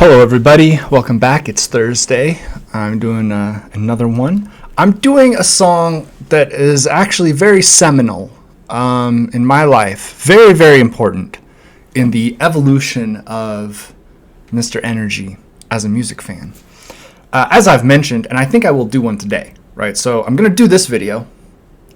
Hello everybody, welcome back. It's Thursday. I'm doing another one. I'm doing a song that is actually very seminal in my life. Very, very important in the evolution of Mr. Energy as a music fan. As I've mentioned, and I think I will do one today, right? So I'm going to do this video.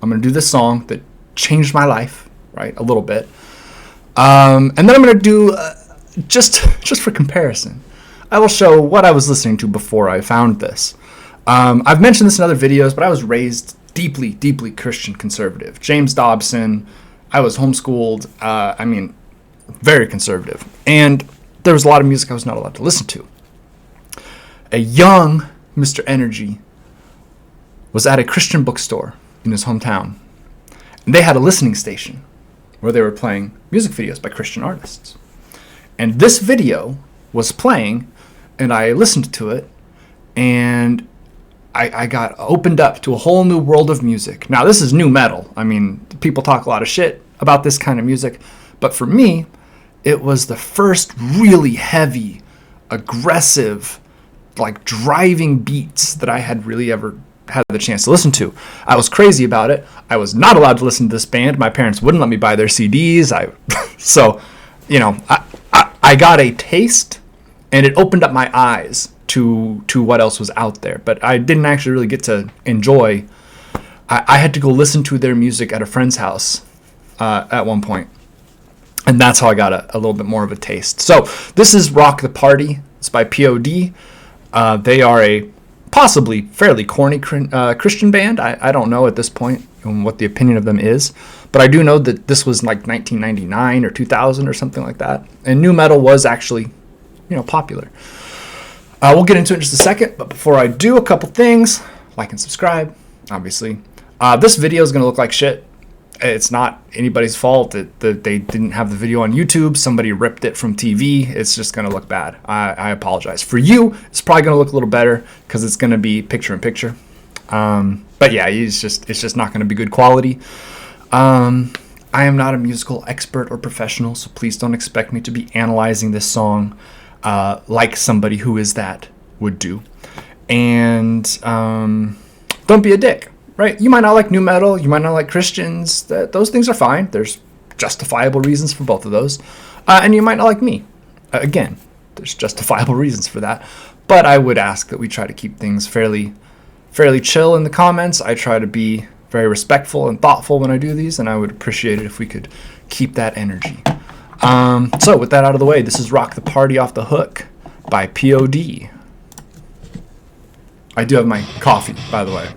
I'm going to do this song that changed my life, right? A little bit. And then I'm going to do, just for comparison, I will show what I was listening to before I found this. I've mentioned this in other videos, but I was raised deeply, deeply Christian conservative. James Dobson. I was homeschooled. Very conservative. And there was a lot of music I was not allowed to listen to. A young Mr. Energy was at a Christian bookstore in his hometown. And they had a listening station where they were playing music videos by Christian artists. And this video was playing, and I listened to it, and I got opened up to a whole new world of music. Now, this is new metal. I mean, people talk a lot of shit about this kind of music, but for me, it was the first really heavy, aggressive, like driving beats that I had really ever had the chance to listen to. I was crazy about it. I was not allowed to listen to this band. My parents wouldn't let me buy their CDs. I got a taste, and it opened up my eyes to what else was out there. But I didn't actually really get to enjoy. I had to go listen to their music at a friend's house at one point. And that's how I got a little bit more of a taste. So this is Rock the Party. It's by POD. They are a possibly fairly corny Christian band. I don't know at this point what the opinion of them is. But I do know that this was like 1999 or 2000 or something like that. And nu metal was actually, popular. We'll get into it in just a second. But before I do, a couple things. Like and subscribe, obviously. This video is going to look like shit. It's not anybody's fault that they didn't have the video on YouTube. Somebody ripped it from TV. It's just going to look bad. I apologize. For you, it's probably going to look a little better because it's going to be picture-in-picture. But yeah, it's just not going to be good quality. I am not a musical expert or professional, so please don't expect me to be analyzing this song like somebody who is that would do. And don't be a dick, right? You might not like nu metal, you might not like Christians. Those things are fine. There's justifiable reasons for both of those. And you might not like me. Again, there's justifiable reasons for that. But I would ask that we try to keep things fairly chill in the comments. I try to be very respectful and thoughtful when I do these, and I would appreciate it if we could keep that energy. So with that out of the way, this is Rock the Party Off the Hook by POD. I do have my coffee, by the way.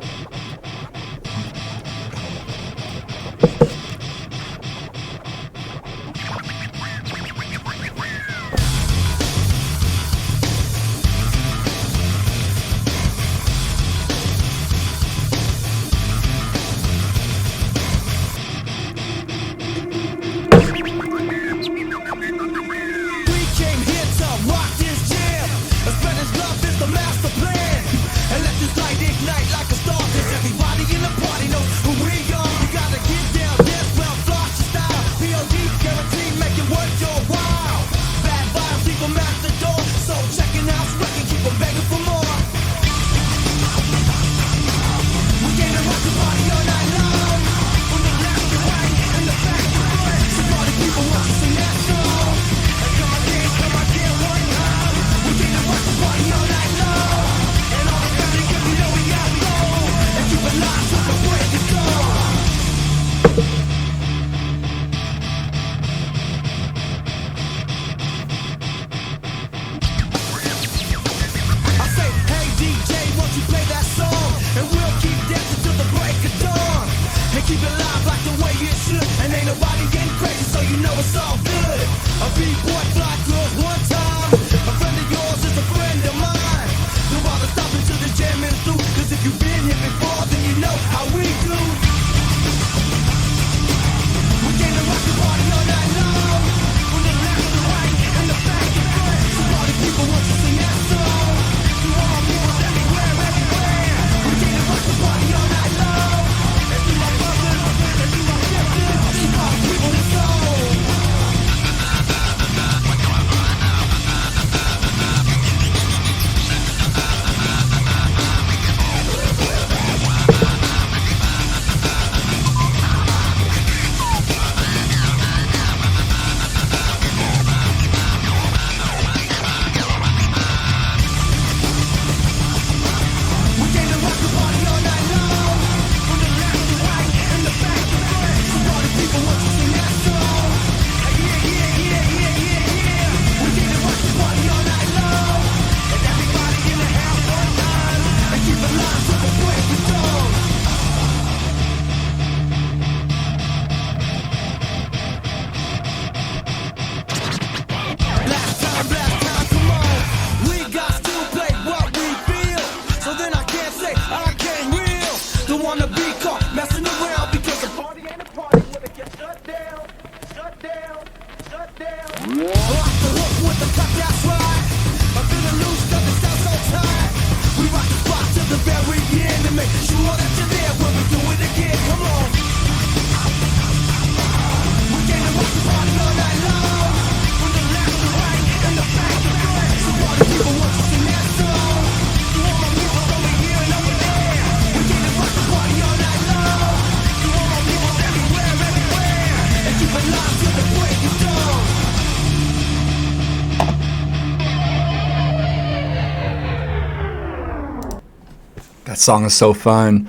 That song is so fun.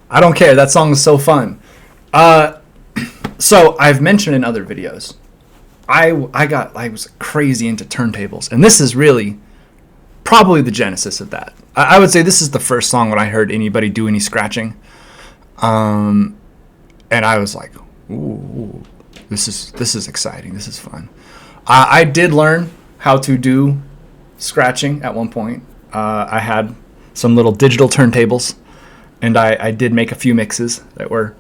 I don't care. That song is so fun. So I've mentioned in other videos, I was crazy into turntables, and this is really probably the genesis of that. I would say this is the first song when I heard anybody do any scratching, and I was like, ooh, this is exciting. This is fun. I did learn how to do scratching at one point. I had some little digital turntables, and I did make a few mixes that were,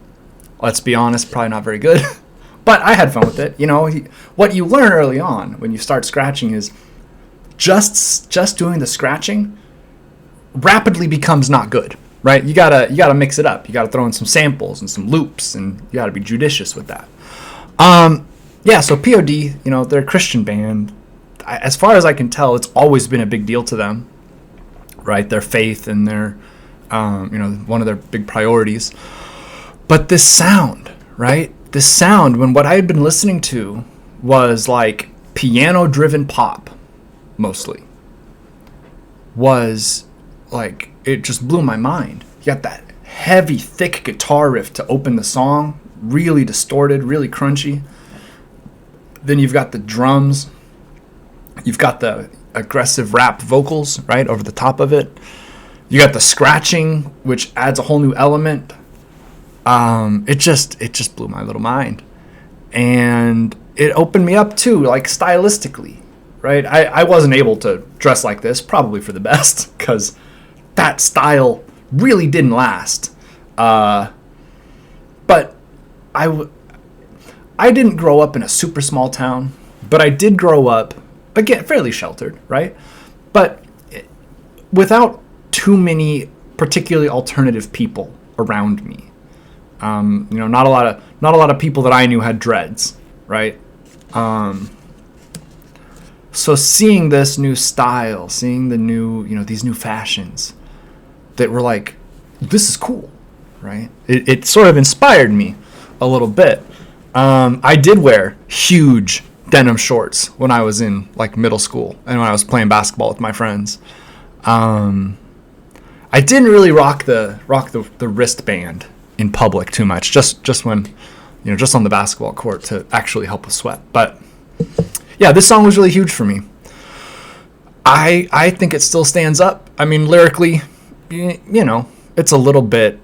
let's be honest, probably not very good. But I had fun with it. You know, what you learn early on when you start scratching is just doing the scratching rapidly becomes not good, right? You gotta mix it up. You gotta throw in some samples and some loops, and you gotta be judicious with that. Yeah. So POD, you know, they're a Christian band. As far as I can tell, it's always been a big deal to them, right? Their faith and their, you know, one of their big priorities. But this sound, right? This sound, when what I had been listening to was like piano-driven pop, mostly, was like, it just blew my mind. You got that heavy, thick guitar riff to open the song, really distorted, really crunchy. Then you've got the drums. You've got the aggressive rap vocals, right, over the top of it. You got the scratching, which adds a whole new element. It just blew my little mind. And it opened me up too, like stylistically, right? I wasn't able to dress like this, probably for the best, because that style really didn't last. But I didn't grow up in a super small town, but I did grow up, again, fairly sheltered, right? But without too many particularly alternative people around me. You know, not a lot of people that I knew had dreads, right? So seeing this new style, seeing the new, you know, these new fashions that were like, this is cool, right? It sort of inspired me a little bit. I did wear huge denim shorts when I was in like middle school and when I was playing basketball with my friends. I didn't really rock the wristband in public too much, just when, you know, just on the basketball court to actually help with sweat. But yeah, this song was really huge for me. I think it still stands up. I mean, lyrically, you know, it's a little bit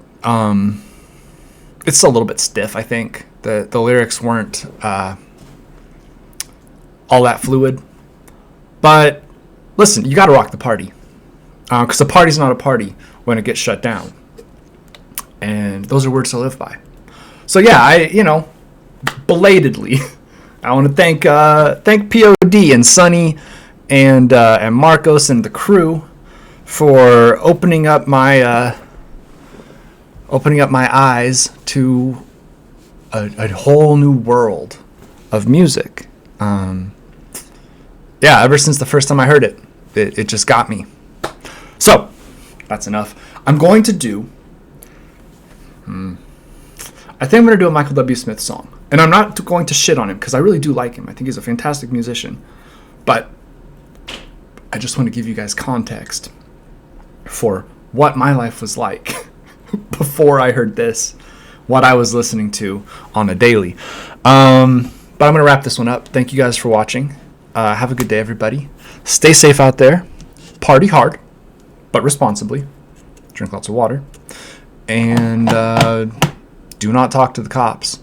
stiff. I think the lyrics weren't all that fluid. But listen, you got to rock the party, because the party's not a party when it gets shut down. And those are words to live by. So yeah, belatedly, I want to thank POD and Sonny and Marcos and the crew for opening up my eyes to a whole new world of music. Yeah, ever since the first time I heard it, it just got me. So that's enough. I'm going to do. I think I'm going to do a Michael W. Smith song. And I'm not going to shit on him because I really do like him. I think he's a fantastic musician. But I just want to give you guys context for what my life was like before I heard this, what I was listening to on a daily. But I'm going to wrap this one up. Thank you guys for watching. Have a good day, everybody. Stay safe out there. Party hard, but responsibly. Drink lots of water. And do not talk to the cops.